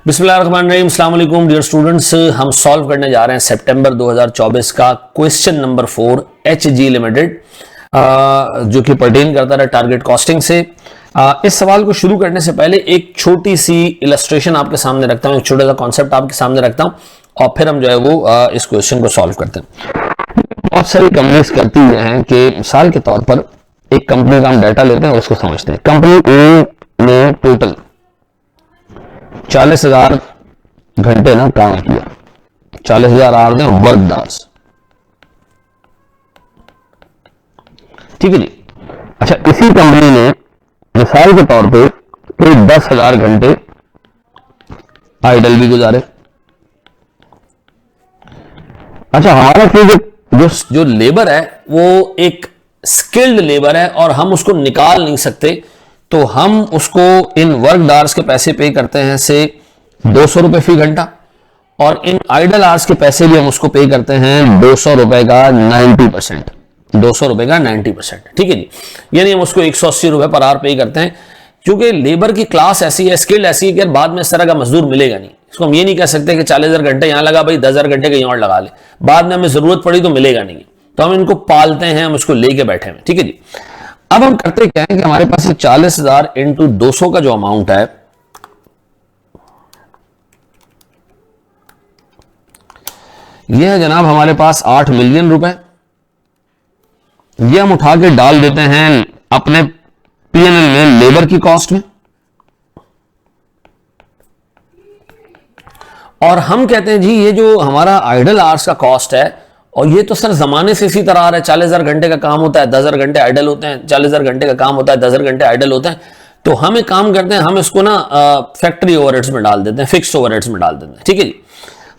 बिस्मिल्लाहिर्रहमानिर्रहीम, अस्सलाम वालेकुम डियर स्टूडेंट्स। हम सॉल्व करने जा रहे हैं सितंबर 2024 का क्वेश्चन नंबर 4 एचजी लिमिटेड, जो कि पर्टेन करता है टारगेट कॉस्टिंग से। इस सवाल को शुरू करने से पहले एक छोटी सी इलस्ट्रेशन आपके सामने रखता हूं, एक छोटा सा कॉन्सेप्ट आपके सामने रखता हूं और फिर हम जो है वो इस क्वेश्चन को सॉल्व करते हैं। बहुत सारी कंपनीज करती हैं कि मिसाल के तौर पर एक कंपनी का हम डाटा लेते हैं और उसको समझते हैं। कंपनी ए ने टोटल 40,000 घंटे ना काम किया, 40,000 आवर ने वर्क आवर्स, ठीक है जी। अच्छा, इसी कंपनी ने मिसाल के तौर पे करीब 10,000 घंटे आइडल भी गुजारे। अच्छा, हमारा जो लेबर है वो एक स्किल्ड लेबर है और हम उसको निकाल नहीं सकते, तो हम उसको इन वर्क आवर्स के पैसे पे करते हैं से 200 रुपए फी घंटा, और इन आइडल आवर्स के पैसे भी हम उसको पे करते हैं 200 रुपए का 90%, 200 रुपए का 90%, ठीक है जी। यानी हम उसको 180 रुपए पर आवर पे करते हैं, क्योंकि लेबर की क्लास ऐसी है, स्किल्ड ऐसी है कि बाद में इस तरह का मजदूर मिलेगा नहीं। इसको हम ये नहीं कह सकते कि 40,000 घंटे यहां लगा भाई, 10,000 घंटे कहीं और लगा ले, बाद में हमें जरूरत पड़ी तो मिलेगा नहीं। तो हम इनको पालते हैं, हम इसको लेके बैठे हैं, ठीक है जी। अब हम करते क्या है कि हमारे पास 40,000 इंटू 200 का जो अमाउंट है, यह है जनाब हमारे पास 8 मिलियन रुपए। यह हम उठा के डाल देते हैं अपने पीएनएल में लेबर की कॉस्ट में, और हम कहते हैं जी ये जो हमारा आइडल आवर्स का कॉस्ट है, और ये तो सर जमाने से इसी तरह आ रहा है, 40,000 घंटे का काम होता है, 10,000 घंटे आइडल होते हैं, 40,000 घंटे का काम होता है, 10,000 घंटे आइडल होते हैं। तो हम एक काम करते हैं, हम इसको ना फैक्ट्री ओवरहेड्स में डाल देते हैं, फिक्स्ड ओवरहेड्स में डाल देते हैं, ठीक है जी।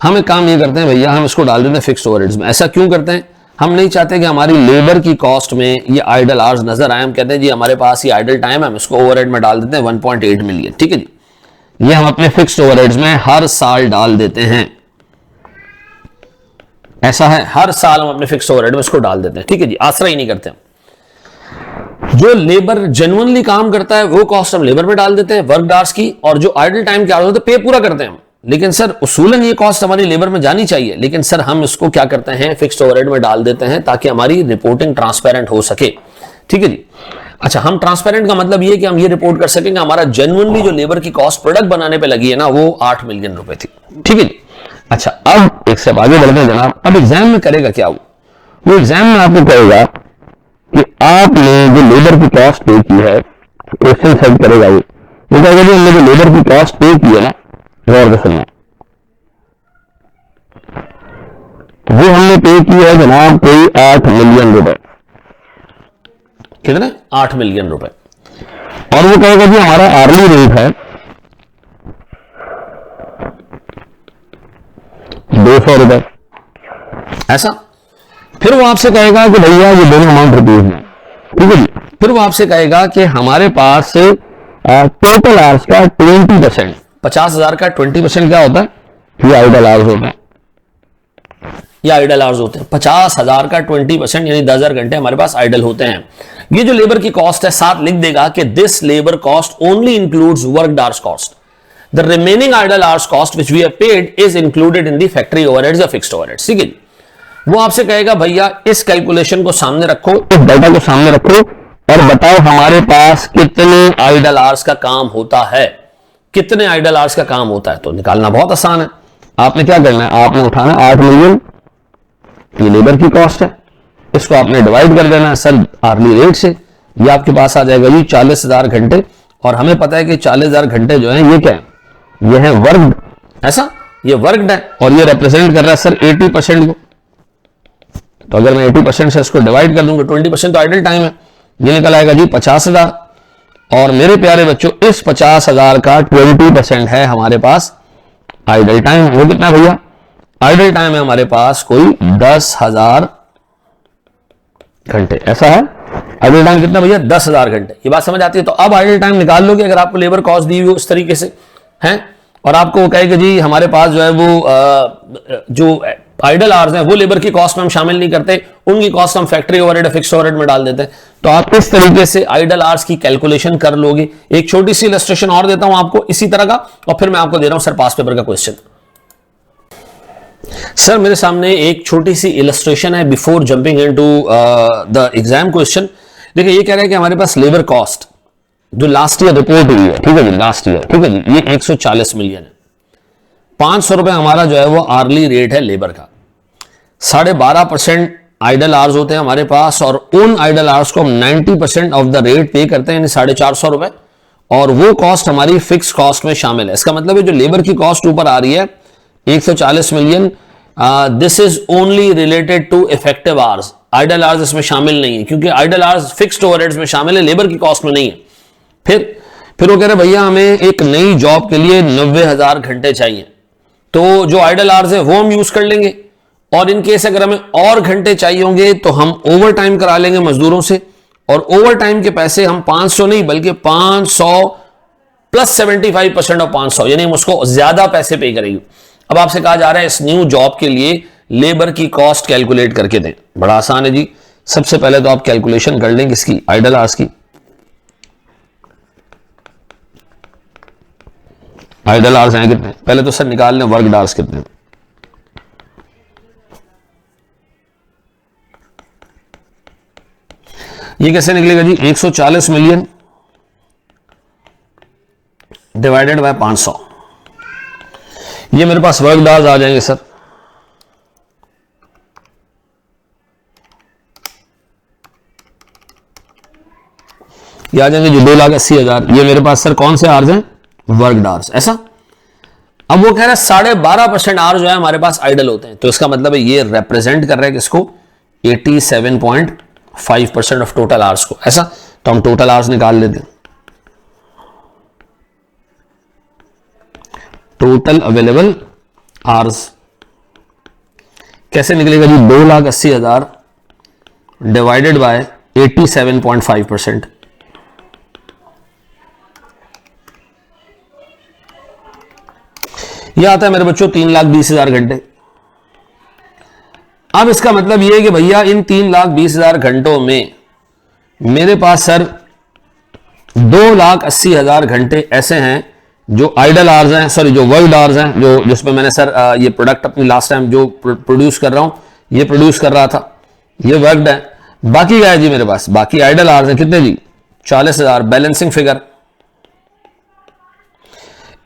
हम एक काम ये करते हैं भैया, हम इसको डाल देते हैं फिक्स्ड ओवरहेड्स में। ऐसा क्यों करते हैं? हम नहीं चाहते कि हमारी लेबर की कॉस्ट में ये आइडल आवर्स नजर आए। हम कहते हैं जी हमारे पास ये आइडल टाइम है, हम इसको ओवरहेड में डाल देते हैं 1.8 मिलियन, ठीक है जी। ये हम अपने फिक्स्ड ओवरहेड्स में हर साल डाल देते हैं, ऐसा है, हर साल हम अपने फिक्स ओवरहेड में इसको डाल देते हैं, ठीक है जी। आसरा ही नहीं करते हम। जो लेबर जेन्युइनली काम करता है वो कॉस्ट हम लेबर में डाल देते हैं वर्क आवर्स की, और जो आइडल टाइम के आवर्स होते हैं पे पूरा करते हैं हम। लेकिन सर उसूलन ये कॉस्ट हमारी लेबर में जानी चाहिए, लेकिन सर हम इसको क्या करते हैं, फिक्स्ड ओवरहेड में डाल देते हैं ताकि हमारी रिपोर्टिंग ट्रांसपेरेंट हो सके, ठीक है जी। अच्छा, हम ट्रांसपेरेंट का मतलब ये कि हम ये रिपोर्ट कर सकेंगे हमारा जेन्युइनली जो लेबर की कॉस्ट प्रोडक्ट बनाने पे लगी है ना, वो 8 मिलियन रुपए थी, ठीक है जी। अच्छा, अब एक स्टेप आगे बढ़ते हैं जनाब। अब एग्जाम में करेगा क्या वो एग्जाम में आपको कहेगा कि आपने जो लेबर की कॉस्ट पे की है, क्वेश्चन सेट करेगा वो कहेगा जी हमने जो लेबर की कॉस्ट पे की है ना, गौर से सुनना, वो हमने पे की है जनाब कोई 8 मिलियन रुपए। कितने? 8 मिलियन रुपए। और वो कहेगा जी हमारा आर्ली रेट है 200 रुपए, ऐसा। फिर वो आपसे कहेगा कि भैया ये दोनों अमाउंट रिपीट में, ठीक है जी। फिर वो आपसे कहेगा कि हमारे पास टोटल आवर्स का 20%, 50,000 का 20% क्या होता है? ये आइडल आवर्स होते हैं, ये आइडल आवर्स होते हैं। 50,000 का 20% यानी 10,000 घंटे हमारे पास आइडल होते हैं। ये जो लेबर की कॉस्ट है, साथ लिख देगा कि this labour cost only includes work hours cost, the remaining idle hours cost which we have paid is included in the factory overheads या fixed overheads, ठीक है। वो आपसे कहेगा भैया इस कैलकुलेशन को सामने रखो, इस डाटा को सामने रखो और बताओ हमारे पास कितने आइडल आवर्स का काम होता है, कितने आइडल आवर्स का काम होता है। तो निकालना बहुत आसान है। आपने क्या करना है, आपने उठाना 8 मिलियन, ये लेबर की कॉस्ट है, इसको आपने डिवाइड कर देना है सर आर्ली रेट से। ये आपके पास आ जाएगा जी 40,000 घंटे, और हमें पता है कि 40,000 घंटे जो है ये क्या है, ये है वर्क, ऐसा, ये वर्कड है, और ये रिप्रेजेंट कर रहा है सर 80% को। तो अगर मैं 80% से इसको डिवाइड कर दूंगा, 20% तो आइडल टाइम है, ये निकल आएगा जी 50,000। और मेरे प्यारे बच्चों, इस 50,000 का 20% है हमारे पास आइडल टाइम। वो कितना भैया? आइडल टाइम है हमारे पास कोई 10,000 घंटे, ऐसा है। आइडल टाइम कितना भैया? 10,000 घंटे। ये बात समझ आती है? तो अब आइडल टाइम निकाल लोगे अगर आपको लेबर कॉस्ट दी हुई हो इस तरीके से, हैं, और आपको वो कहे कि जी हमारे पास जो है वो जो आइडल आवर्स हैं वो लेबर की कॉस्ट में हम शामिल नहीं करते, उनकी कॉस्ट हम फैक्ट्री ओवरहेड, फिक्स्ड ओवरहेड में डाल देते हैं। तो आप इस तरीके से आइडल आवर्स की कैलकुलेशन कर लोगे। एक छोटी सी इलस्ट्रेशन और देता हूं आपको इसी तरह का, और फिर मैं आपको दे रहा हूं सर पास पेपर का क्वेश्चन। सर मेरे सामने एक छोटी सी इलस्ट्रेशन है before jumping into the exam question. देखिए ये कह रहा है कि हमारे पास लेबर कॉस्ट जो लास्ट ईयर रिपोर्ट हुई है, ठीक है जी, लास्ट ईयर, ठीक है जी, ये 140 मिलियन है। 500 रुपए हमारा जो है वो आर्ली रेट है लेबर का। 12.5% आइडल आवर्स होते हैं हमारे पास, और उन आइडल आवर्स को हम 90% ऑफ द रेट पे करते हैं, यानी 450 रुपए, और वो कॉस्ट हमारी फिक्स कॉस्ट में शामिल है। इसका मतलब है जो लेबर की कॉस्ट ऊपर आ रही है 140 million, this is only related to effective hours, idle hours इसमें शामिल नहीं है, क्योंकि आइडल आवर्स फिक्स्ड ओवरहेड्स में शामिल है, लेबर की कॉस्ट में नहीं है। फिर वो कह रहे भैया हमें एक नई जॉब के लिए 90,000 घंटे चाहिए, तो जो आइडल आवर्स है वो हम यूज कर लेंगे, और इन केस अगर हमें और घंटे चाहिए होंगे तो हम ओवर टाइम करा लेंगे मजदूरों से, और ओवर टाइम के पैसे हम 500 नहीं बल्कि 500 प्लस 75% ऑफ 500, यानी हम उसको ज्यादा पैसे पे करेंगे। अब आपसे कहा जा रहा है इस न्यू जॉब के लिए लेबर की कॉस्ट कैलकुलेट करके दें। बड़ा आसान है जी, सबसे पहले तो आप कैलकुलेशन कर लेंगे इसकी आइडल आवर्स की। आइडल आवर्स हैं कितने, पहले तो सर निकाल लें वर्क आवर्स कितने। ये कैसे निकलेगा जी, 140 मिलियन डिवाइडेड बाय 500, ये मेरे पास वर्क आवर्स आ जाएंगे सर। ये आ जाएंगे जी 2,80,000। ये मेरे पास सर कौन से आवर्स हैं, वर्क आवर्स, ऐसा। अब वो कह रहा है 12.5% आवर्स जो है हमारे पास आइडल होते हैं, तो इसका मतलब है ये रिप्रेजेंट कर रहा है किसको, 87.5% ऑफ टोटल आवर्स को, ऐसा। तो हम टोटल आवर्स निकाल लेते हैं, टोटल अवेलेबल आवर्स कैसे निकलेगा जी, 2,80,000 डिवाइडेड बाय 87.5%, यह आता है मेरे बच्चों 3,20,000 घंटे। अब इसका मतलब यह है कि भैया इन 3,20,000 घंटों में मेरे पास सर 2,80,000 घंटे ऐसे हैं जो आइडल आवर्स हैं, सॉरी जो वर्क आवर्स हैं, जो जिसमें मैंने सर ये प्रोडक्ट अपनी लास्ट टाइम जो प्रोड्यूस कर रहा हूं, ये प्रोड्यूस कर रहा था, ये वर्कड है। बाकी क्या है जी मेरे पास, बाकी आइडल आवर्स हैं कितने जी, 40,000, बैलेंसिंग फिगर।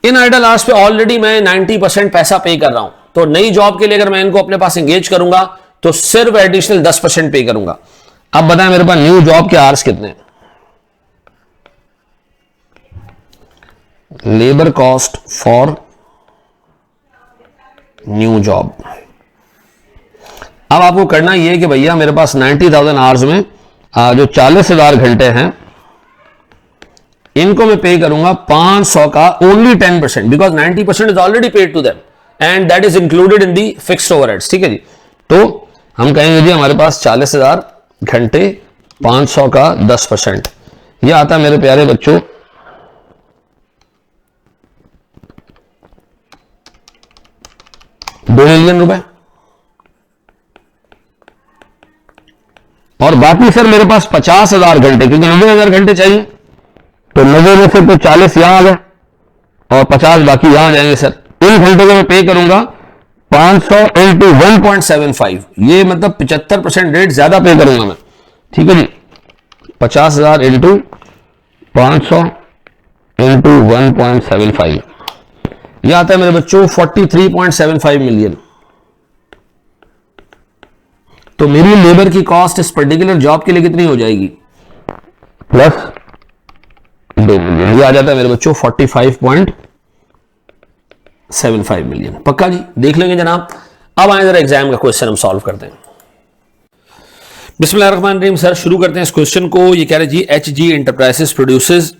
इन आइडल आवर्स पे ऑलरेडी मैं 90% पैसा पे कर रहा हूं, तो नई जॉब के लिए अगर मैं इनको अपने पास एंगेज करूंगा तो सिर्फ एडिशनल 10% पे करूंगा। अब बताएं मेरे पास न्यू जॉब के आवर्स कितने हैं, labour cost for new job. अब आपको करना यह है कि भैया मेरे पास 90,000 आवर्स में जो 40,000 घंटे हैं इनको मैं पे करूंगा 500 का only 10%, because 90% is already paid to them and that is included in the fixed overheads, ठीक है जी। तो हम कहेंगे जी हमारे पास 40,000 घंटे 500 का 10%, यह आता है मेरे प्यारे बच्चों 2 मिलियन रुपए। और बाकी सर मेरे पास 50,000 घंटे, क्योंकि 90,000 घंटे चाहिए, तो 90 में से तो 40 यहां आ गए और 50 बाकी यहां आ जाएंगे सर। इन घंटों को मैं पे करूंगा 500 इंटू 1.75, ये मतलब 75% रेट ज्यादा पे करूंगा मैं, ठीक है जी। 50,000 इंटू 500 इंटू 1.75, यह आता है मेरे बच्चों 43.75 मिलियन। तो मेरी लेबर की कॉस्ट इस पर्टिकुलर जॉब के लिए कितनी हो जाएगी, प्लस 2 मिलियन, ये आ जाता है मेरे बच्चों 45.75 मिलियन। पक्का जी, देख लेंगे जनाब। अब आए जरा एग्जाम का क्वेश्चन हम सॉल्व करते हैं। बिस्मिल्लाहिर्रहमानिर्रहीम, सर शुरू करते हैं इस क्वेश्चन को। ये कह रहे जी HG enterprises produces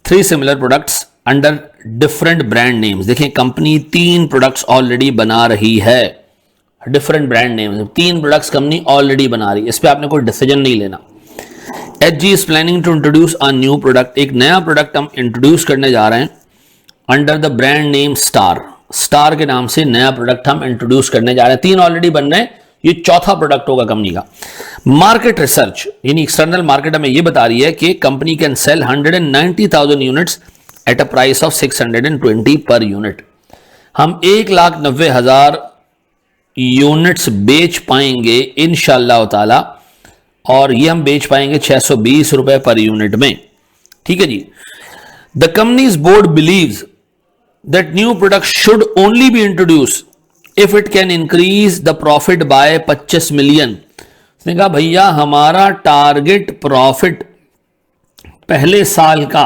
3 similar products under different brand names. देखिए कंपनी 3 प्रोडक्ट्स ऑलरेडी बना रही है, different brand names, 3 products company already बना रही है, इस पे आपने कोई डिसीजन नहीं लेना। HG is planning to introduce a new product, एक नया प्रोडक्ट हम इंट्रोड्यूस करने जा रहे हैं under the brand name star. Star के नाम से नया प्रोडक्ट हम इंट्रोड्यूस करने जा रहे हैं। 3 ऑलरेडी बन रहे हैं, ये चौथा प्रोडक्ट होगा कंपनी का। मार्केट रिसर्च यानी एक्सटर्नल मार्केट हमें ये बता रही है कि company can sell 190,000 units at a price of 620 per unit. हम 1,90,000 यूनिट्स बेच पाएंगे इंशाअल्लाह ताला, और ये हम बेच पाएंगे 620 रुपए पर यूनिट में। ठीक है जी। The company's board believes that new product should only be introduce if it can increase the profit by 25 million. उसने कहा भैया हमारा टारगेट प्रॉफिट पहले साल का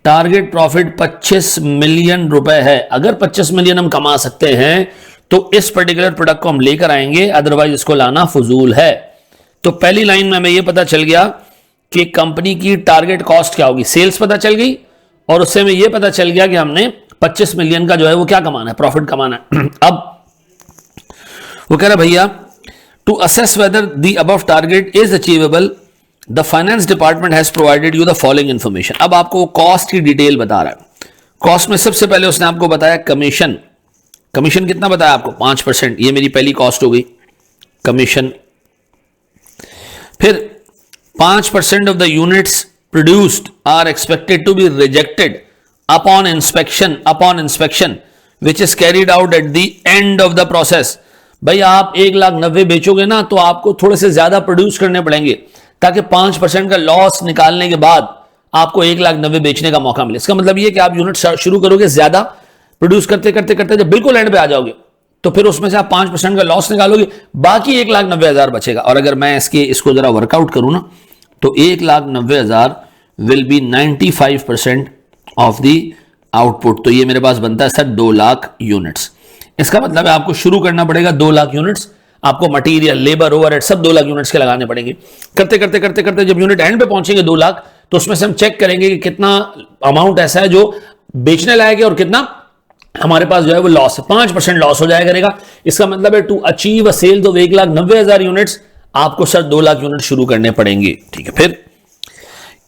टारगेट प्रॉफिट 25 मिलियन रुपए है। अगर 25 मिलियन हम कमा सकते हैं तो इस पर्टिकुलर प्रोडक्ट को हम लेकर आएंगे, अदरवाइज इसको लाना फजूल है। तो पहली लाइन में हमें यह पता चल गया कि कंपनी की टारगेट कॉस्ट क्या होगी, सेल्स पता चल गई, और उससे हमें यह पता चल गया कि हमने 25 मिलियन का जो है वो क्या कमाना है, प्रॉफिट कमाना है। अब वो कह रहा भैया to assess whether the above target is achievable the finance department has provided you the following information. अब आपको कॉस्ट की डिटेल बता रहा है। कॉस्ट में सबसे पहले उसने आपको बताया कमीशन। कमीशन कितना बताया आपको? 5%। ये मेरी पहली कॉस्ट हो गई कमीशन। फिर 5% of the units produced are expected to be rejected upon inspection which is carried out at the end of the process. भाई आप 1,90,000 बेचोगे ना तो आपको थोड़े से ज्यादा प्रोड्यूस करने पड़ेंगे ताकि 5% का लॉस निकालने के बाद आपको 1,90,000 बेचने का मौका मिले। इसका मतलब ये कि आप यूनिट शुरू करोगे ज्यादा, प्रोड्यूस करते करते करते जब बिल्कुल एंड पे आ जाओगे तो फिर उसमें से आप 5% का लॉस निकालोगे, बाकी 1,90,000 बचेगा। और अगर मैं इसको जरा वर्कआउट करूं ना तो 1,90,000 will be 95% of the output. तो ये मेरे पास बनता है सर 2 लाख यूनिट्स। इसका मतलब है आपको शुरू करना पड़ेगा 2 लाख यूनिट्स, आपको मटीरियल, लेबर, ओवरहेड सब 2 लाख यूनिट्स के लगाने पड़ेंगे। करते करते करते करते जब यूनिट एंड पे पहुंचेंगे 2 लाख, तो उसमें से हम चेक करेंगे कि कितना अमाउंट ऐसा है जो बेचने लायक है और कितना हमारे पास जो है वो लॉस है। 5% लॉस हो जाया करेगा। इसका मतलब है to achieve a sales of 1,90,000 units आपको सर 2 लाख यूनिट शुरू करने पड़ेंगे। ठीक है। फिर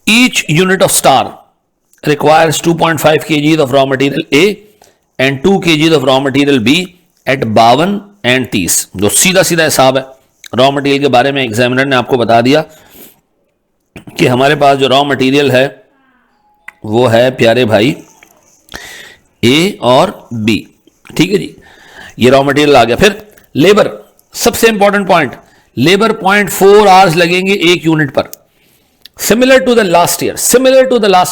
each unit of star requires 2.5 kg of raw material A and 2 kg of raw material B at 52 and 30। जो सीधा सीधा हिसाब है। रॉ मटेरियल के बारे में एग्जामिनर ने आपको बता दिया कि हमारे पास जो रॉ मटेरियल है वो है प्यारे भाई ए और बी। ठीक है जी, ये रॉ मटेरियल आ गया। फिर लेबर, सबसे इंपॉर्टेंट पॉइंट, लेबर 0.4 आवर्स लगेंगे एक यूनिट पर। Similar to the last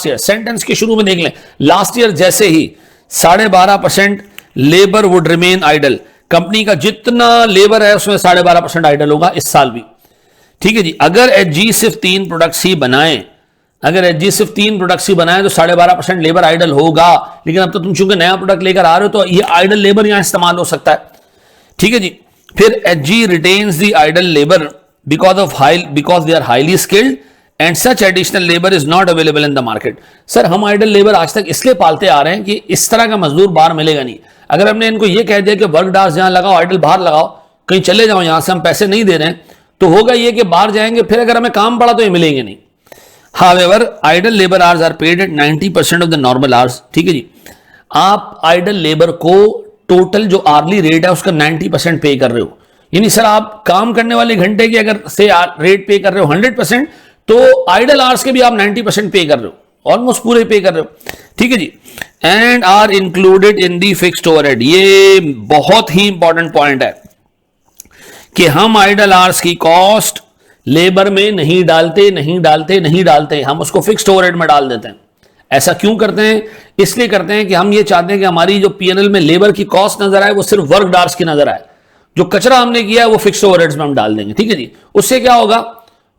year, sentence के शुरू में देख लें, लास्ट ईयर जैसे ही 12.5% labour would remain idle. Company का जितना लेबर है उसमें 12.5% आइडल होगा इस साल भी। ठीक है जी। अगर एचजी सिर्फ 3 प्रोडक्ट्स ही बनाए, तो 12.5% लेबर आइडल होगा। लेकिन अब तो तुम चूंकि नया प्रोडक्ट लेकर आ रहे हो तो ये आइडल लेबर यहां इस्तेमाल हो सकता है। ठीक है जी। फिर HG retains the idle labour because they are highly skilled and such additional labour is not available in the market. Sir हम आइडल लेबर आज तक इसलिए पालते आ रहे हैं कि इस तरह का मजदूर बाहर मिलेगा नहीं। अगर हमने इनको ये कह दिया कि वर्क डार्स यहां लगाओ, आइडल बाहर लगाओ, कहीं चले जाओ, यहां से हम पैसे नहीं दे रहे हैं, तो होगा ये कि बाहर जाएंगे, फिर अगर हमें काम पड़ा तो ये मिलेंगे नहीं। However, idle labor hours are paid at 90% of the normal hours। ठीक है जी। आप आइडल लेबर को टोटल जो आर्ली रेट है उसका 90% पे कर रहे हो। यानी सर आप काम करने वाले घंटे की अगर से रेट पे कर रहे हो 100%, तो आइडल आवर्स के भी आप 90% पे कर रहे हो, ऑलमोस्ट पूरे पे कर रहे हो। ठीक है जी। And are included in the fixed overhead. ये बहुत ही इंपॉर्टेंट पॉइंट है कि हम आइडल आवर्स की कॉस्ट लेबर में नहीं डालते, हम उसको फिक्स्ड ओवरहेड में डाल देते हैं। ऐसा क्यों करते हैं? इसलिए करते हैं कि हम ये चाहते हैं कि हमारी जो पीएनएल में लेबर की कॉस्ट नजर आए वो सिर्फ वर्क डार्स की नजर आए। जो कचरा हमने किया है वो फिक्स्ड ओवरहेड्स में हम डाल देंगे। ठीक है जी। उससे क्या होगा,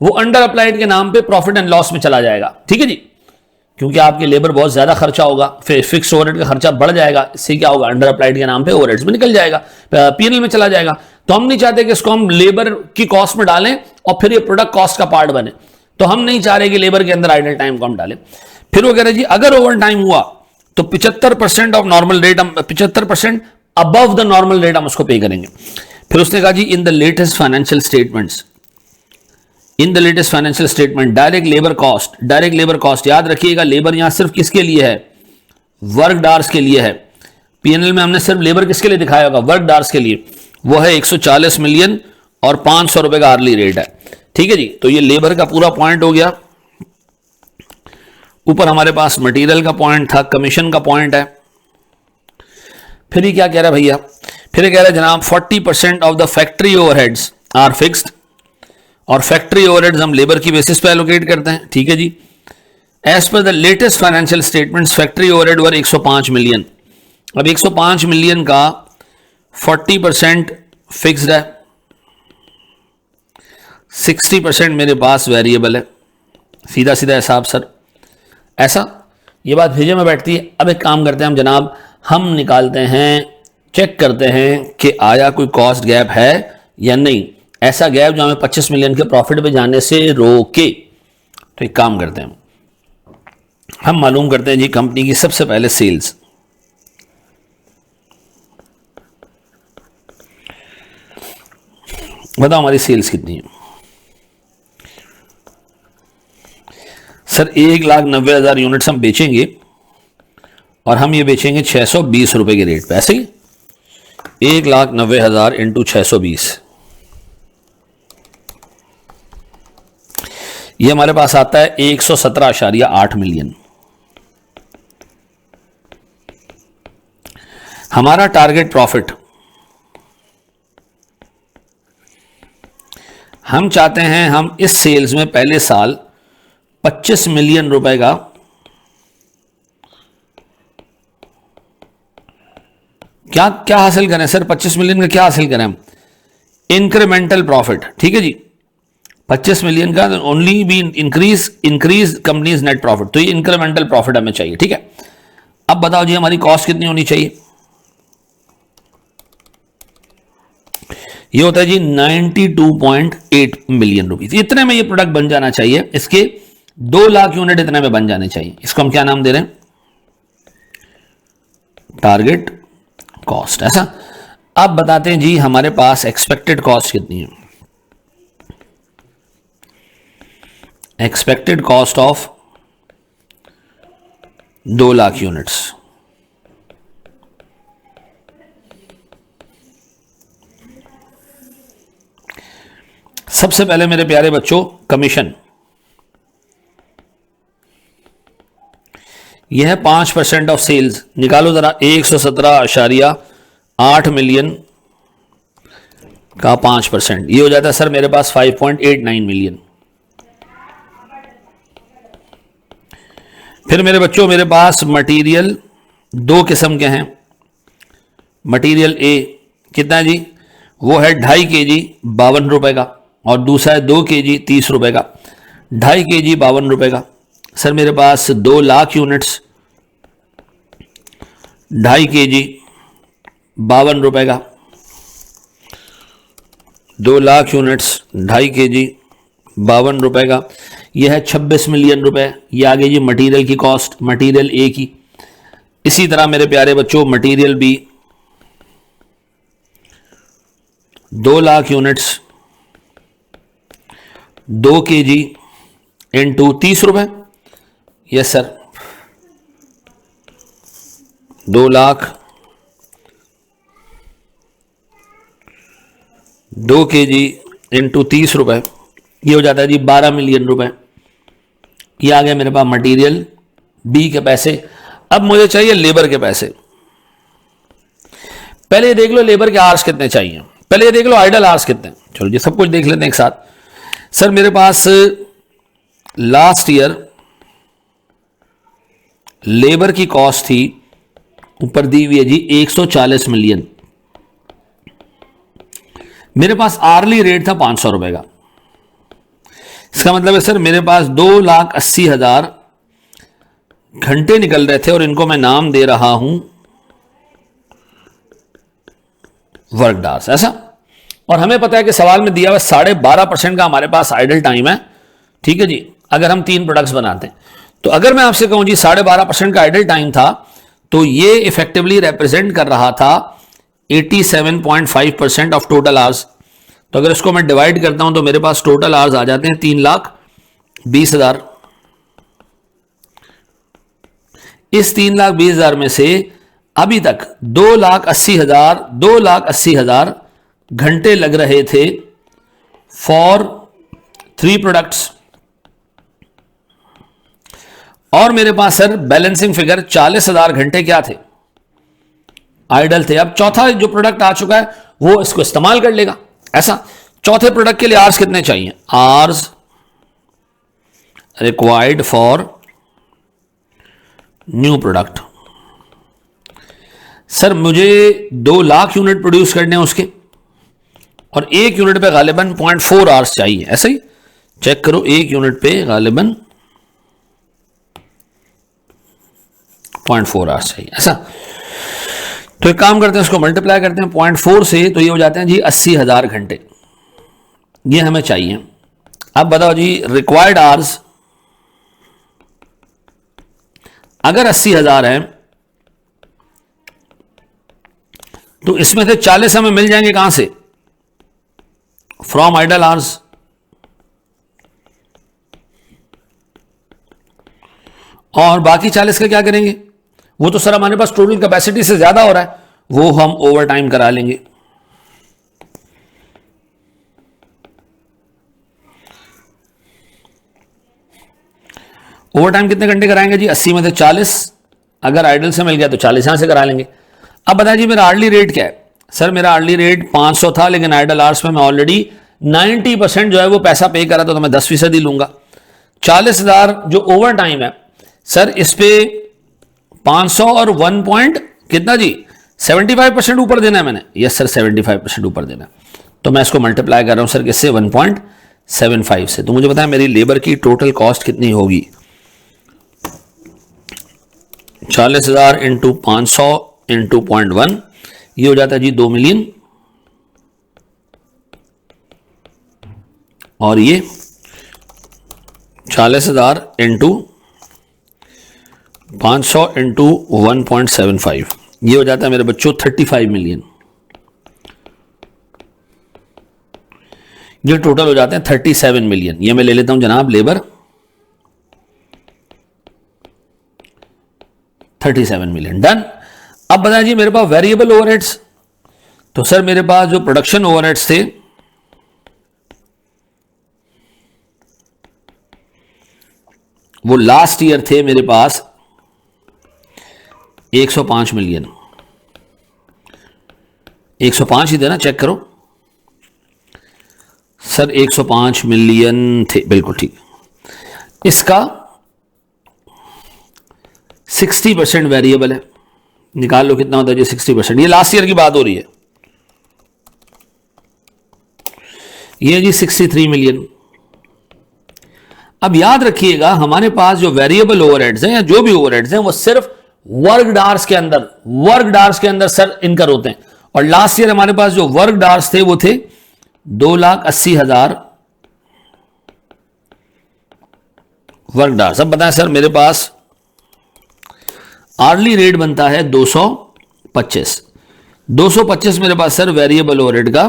वो अंडर अप्लाइड के नाम पे प्रॉफिट एंड लॉस में चला जाएगा। ठीक है जी। क्योंकि आपके लेबर बहुत ज्यादा खर्चा होगा, फिर फिक्स्ड ओवरहेड का खर्चा बढ़ जाएगा। इससे क्या होगा, अंडर अप्लाइड के नाम पे ओवरहेड्स में निकल जाएगा, पीएनएल में चला जाएगा। तो हम नहीं चाहते कि इसको हम लेबर की कॉस्ट में डालें और फिर ये प्रोडक्ट कॉस्ट का पार्ट बने। तो हम नहीं चाह रहे कि लेबर के अंदर आइडल टाइम को हम डालें। फिर वो कह रहे जी अगर ओवर टाइम हुआ तो 75% ऑफ नॉर्मल रेट, हम 75% अबव द नॉर्मल रेट हम उसको पे करेंगे। फिर उसने कहा जी in the latest financial statement direct labour cost याद रखिएगा, लेबर यहां सिर्फ किसके लिए है, वर्क डार्स के लिए है, पीएनएल में हमने सिर्फ लेबर किसके लिए दिखाया होगा, वर्क आवर्स के लिए, वो है 140 मिलियन और 500 रुपए का आर्ली रेट है। ठीक है जी, तो ये लेबर का पूरा पॉइंट हो गया। ऊपर हमारे पास मटेरियल का पॉइंट था, कमीशन का पॉइंट है। फिर ये क्या कह रहा है भैया, फिर ये कह रहा है जनाब 40% of the factory overheads are fixed, और फैक्ट्री ओवरहेड्स हम लेबर की बेसिस पे एलोकेट करते हैं। ठीक है जी, as per the latest financial statements factory overhead were 105 million. अब 105 मिलियन का 40% फिक्स्ड है, 60% मेरे पास वेरिएबल है। सीधा सीधा हिसाब सर, ऐसा ये बात भेजे में बैठती है। अब एक काम करते हैं हम जनाब, हम निकालते हैं, चेक करते हैं कि आया कोई कॉस्ट गैप है या नहीं, ऐसा गैप जो हमें 25 मिलियन के प्रॉफिट पे जाने से रोके। तो एक काम करते हैं, हम मालूम करते हैं जी कंपनी की सबसे पहले सेल्स। बताओ हमारी सेल्स कितनी है सर? 1,90,000 यूनिट्स हम बेचेंगे और हम ये बेचेंगे 620 रुपए के रेट पे, ऐसे ही 1,90,000 इंटू 620, ये हमारे पास आता है 117.8 मिलियन। हमारा टारगेट प्रॉफिट, हम चाहते हैं हम इस सेल्स में पहले साल 25 मिलियन रुपए का क्या क्या हासिल करें सर? 25 मिलियन का क्या हासिल करें हम? Incremental profit. ठीक है जी, 25 मिलियन का only be increase companies net profit, तो ये इंक्रीमेंटल प्रॉफिट हमें चाहिए। ठीक है, अब बताओ जी हमारी कॉस्ट कितनी होनी चाहिए? ये होता है जी 92.8 मिलियन रुपीज। इतने में ये प्रोडक्ट बन जाना चाहिए, इसके 2 लाख यूनिट इतने में बन जाने चाहिए। इसको हम क्या नाम दे रहे हैं? Target cost. ऐसा अब बताते हैं जी हमारे पास एक्सपेक्टेड कॉस्ट कितनी है? Expected cost of 2 lakh units. सबसे पहले मेरे प्यारे बच्चों कमीशन, यह है 5% ऑफ सेल्स। निकालो जरा 117.8 मिलियन का 5%, ये हो जाता है सर मेरे पास 5.89 मिलियन। फिर मेरे बच्चों मेरे पास मटेरियल 2 किस्म के हैं। मटेरियल ए कितना है जी? वो है 2.5 kg 52 रुपए का, और दूसरा है 2 kg 30 रुपए का। 2.5 kg 52 रुपए का सर मेरे पास 2 लाख यूनिट्स, 2.5 kg 52 रुपए का, 2 लाख यूनिट्स 2.5 kg 52 रुपए का, यह है 26 मिलियन रुपए। ये आ गई जी मटेरियल की कॉस्ट, मटेरियल ए की। इसी तरह मेरे प्यारे बच्चों material B 2 lakh units, 2 kg into 30 रुपए। Yes sir, 2 lakh 2 kg into 30 रुपए, ये हो जाता है जी 12 मिलियन रुपए। ये आ गया मेरे पास मटेरियल बी के पैसे। अब मुझे चाहिए लेबर के पैसे। पहले ये देख लो लेबर के आवर्स कितने चाहिए, पहले ये देख लो आइडल आवर्स कितने। चलो जी सब कुछ देख लेते हैं एक साथ। सर मेरे पास लास्ट ईयर लेबर की कॉस्ट थी, ऊपर दी हुई है जी 140 मिलियन। मेरे पास आर्ली रेट था 500 रुपए का। इसका मतलब है सर मेरे पास 2,80,000 घंटे निकल रहे थे और इनको मैं नाम दे रहा हूं वर्क डार्स। ऐसा, और हमें पता है कि सवाल में दिया हुआ 12.5% का हमारे पास आइडल टाइम है। ठीक है जी, अगर हम 3 प्रोडक्ट्स बनाते हैं तो अगर मैं आपसे कहूं जी 12.5% का आइडल टाइम था, तो ये इफेक्टिवली रिप्रेजेंट कर रहा था 87.5% ऑफ टोटल आवर्स। तो अगर इसको मैं डिवाइड करता हूं तो मेरे पास टोटल आवर्स आ जाते हैं 3,20,000। इस 3,20,000 में से अभी तक 2,80,000 घंटे लग रहे थे फॉर 3 प्रोडक्ट्स, और मेरे पास सर बैलेंसिंग फिगर 40,000 घंटे क्या थे, आइडल थे। अब चौथा जो प्रोडक्ट आ चुका है वो इसको इस्तेमाल कर लेगा। ऐसा चौथे प्रोडक्ट के लिए आर्स कितने चाहिए, hours required for new product. Sir मुझे 2 लाख यूनिट प्रोड्यूस करने हैं उसके, और 1 यूनिट पे गालिबन 0.4 आवर्स चाहिए। ऐसा ही चेक करो, 1 यूनिट पे गालिबन 0.4 आवर्स चाहिए। ऐसा तो एक काम करते हैं, उसको मल्टीप्लाई करते हैं 0.4 से, तो ये हो जाते हैं जी 80,000 घंटे, ये हमें चाहिए। अब बताओ जी रिक्वायर्ड आवर्स अगर 80,000 है तो इसमें से 40 हमें मिल जाएंगे कहां से, फ्रॉम आइडल आवर्स। और बाकी 40 का क्या करेंगे, वो तो सर हमारे पास टोटल कैपेसिटी से ज्यादा हो रहा है, वो हम ओवर टाइम करा लेंगे। ओवर टाइम कितने घंटे कराएंगे जी, 80 में से 40, अगर आइडल से मिल गया तो 40 यहां से करा लेंगे। अब बताइए जी मेरा आर्ली रेट क्या है। सर मेरा आर्ली रेट 500 था, लेकिन आइडल आवर्स में मैं ऑलरेडी 90% जो है वो पैसा पे करा, तो मैं 10% ही लूंगा। 40,000 जो ओवर टाइम है सर, इस पे 500 और 1 पॉइंट कितना जी 75% ऊपर देना है मैंने। यस सर 75% ऊपर देना है, तो मैं इसको मल्टीप्लाई कर रहा हूं सर किससे, 1.75 से। तो मुझे बताएं मेरी लेबर की टोटल कॉस्ट कितनी होगी, 40,000 इंटू 500 इंटू 0.1, ये हो जाता है जी 2 मिलियन, और ये 40,000 इंटू 500 इंटू 1.75, ये हो जाता है मेरे बच्चों 35 मिलियन। ये टोटल हो जाते हैं 37 मिलियन। ये मैं ले लेता हूं जनाब लेबर 37 मिलियन, डन। अब बताएं जी मेरे पास वेरिएबल ओवरहेड्स, तो सर मेरे पास जो प्रोडक्शन ओवरहेड्स थे वो लास्ट ईयर थे मेरे पास 105 मिलियन, 105 ही थे ना, चेक करो सर 105 मिलियन थे, बिल्कुल ठीक। इसका 60% वेरिएबल है, निकाल लो कितना होता है जी 60%, ये लास्ट ईयर की बात हो रही है, ये जी 63 मिलियन। अब याद रखिएगा हमारे पास जो वेरिएबल ओवरहेड्स हैं या जो भी ओवरहेड्स हैं वो सिर्फ वर्क आवर्स के अंदर सर इनकर होते हैं, और लास्ट ईयर हमारे पास जो वर्क आवर्स थे वो थे 2,80,000 वर्क आवर्स। अब बताएं सर मेरे पास आर्ली रेट बनता है 225 मेरे पास सर वेरिएबल ओवरहेड का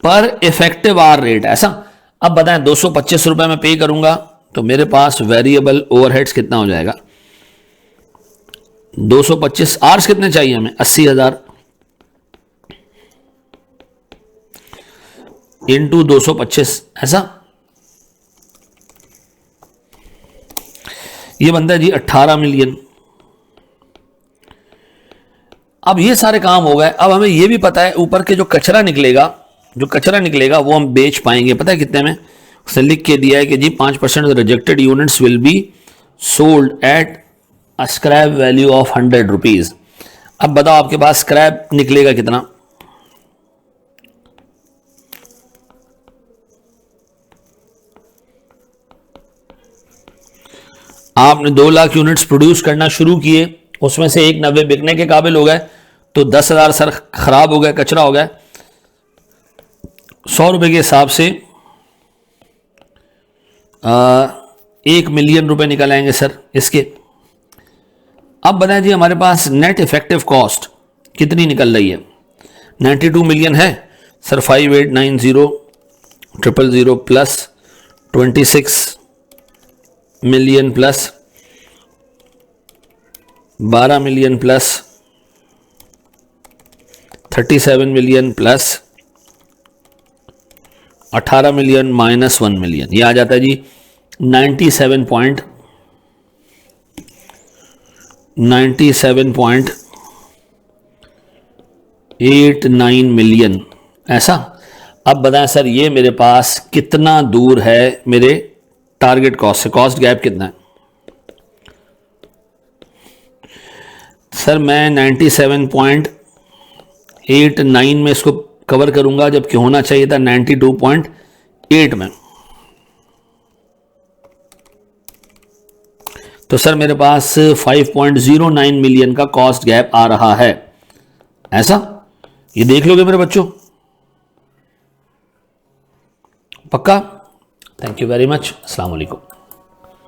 पर इफेक्टिव आवर रेट, ऐसा। अब बताएं 225 रुपए में पे करूंगा तो मेरे पास वेरिएबल ओवरहेड्स कितना हो जाएगा, 225 आवर्स कितने चाहिए हमें, 80,000 इंटू 225, ऐसा। ये बनता है जी 18 मिलियन। अब ये सारे काम हो गए, अब हमें ये भी पता है ऊपर के जो कचरा निकलेगा वो हम बेच पाएंगे, पता है कितने में, उसने लिख के दिया है कि जी 5% rejected units will be sold at a scrap value of 100 rupees. अब बताओ आपके पास स्क्रैप निकलेगा कितना, आपने 2 लाख यूनिट्स प्रोड्यूस करना शुरू किए, उसमें से 190 बिकने के काबिल हो गए, तो 10,000 सर खराब हो गए, कचरा हो गया। 100 रुपए के हिसाब से 1 मिलियन रुपए निकल आएंगे सर इसके। अब बताएं जी हमारे पास नेट इफेक्टिव कॉस्ट कितनी निकल रही है, 92 मिलियन है sir, 5890,000 plus 26 million plus 12 million plus 37 million plus 18 million minus 1 million, ये आ जाता है जी 97.89 मिलियन, ऐसा। अब बताएं सर ये मेरे पास कितना दूर है मेरे टारगेट कॉस्ट से, कॉस्ट गैप कितना है? सर मैं 97.89 में इसको कवर करूंगा, जबकि होना चाहिए था 92.8 में। तो सर मेरे पास 5.09 मिलियन का कॉस्ट गैप आ रहा है, ऐसा। ये देख लोगे मेरे बच्चों, पक्का? थैंक यू वेरी मच, अस्सलाम वालेकुम।